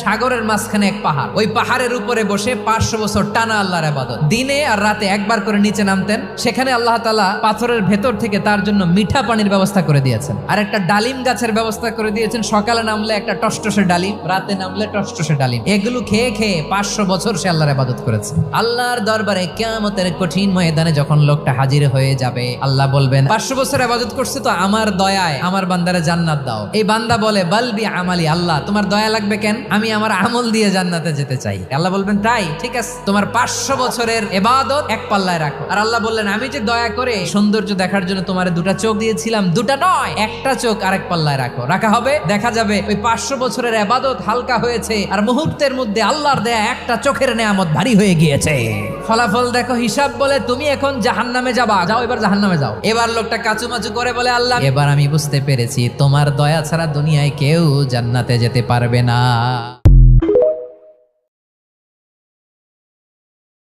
সাগরের মাঝখানে এক পাহাড়, ওই পাহাড়ের উপরে বসে 500 বছর টানা আল্লাহর ইবাদত, দিনে আর রাতে একবার করে নিচে নামতেন। সেখানে আল্লাহ তাআলা পাথরের ভেতর থেকে তার জন্য মিঠা পানির ব্যবস্থা করে দিয়েছেন, আর একটা ডালিম গাছের ব্যবস্থা করে দিয়েছেন। সকালে নামলে একটা টসটসে ডালিম, রাতে নামলে টসটসে ডালিম। এগুলো খেয়ে খেয়ে 500 বছর সে আল্লাহর ইবাদত করেছে। আল্লাহর দরবারে কিয়ামতের কঠিন ময়দানে যখন লোকটা হাজির হয়ে যাবে, আল্লাহ বলবেন 500 বছর ইবাদত করছে তো আমার দয়ায় আমার বান্দারে জান্নাত দাও। এই বান্দা বলে বালবি আমালি, আল্লাহ তোমার দয়া লাগবে কেন, আমি আমার আমল দিয়ে জান্নাতে যেতে চাই। আল্লাহ বলবেন তাই, ঠিক আছে, তোমার 500 বছরের ইবাদত এক পাল্লায় রাখো। আর আল্লাহ বললেন আমি যে দয়া করে সৌন্দর্য দেখার জন্য তোমার দুটা চোখ দিয়েছিলাম, দুটা নয় একটা চোখ আরেক পাল্লায় রাখো। রাখা হবে, দেখা যাবে ওই 500 বছরের ইবাদত হালকা হয়েছে আর মুহূর্তের মধ্যে আল্লাহর দেয়া একটা চোখের নেয়ামত ভারী হয়ে গিয়েছে। ফলাফল দেখো, হিসাব বলে তুমি এখন জাহান্নামে যাবা, যাও এবার জাহান্নামে যাও। এবার লোকটা কাচুমাচু করে বলে আল্লাহ এবার আমি বুঝতে পেরেছি তোমার দয়া ছাড়া দুনিয়ায় কেউ জান্নাতে যেতে পারবে না।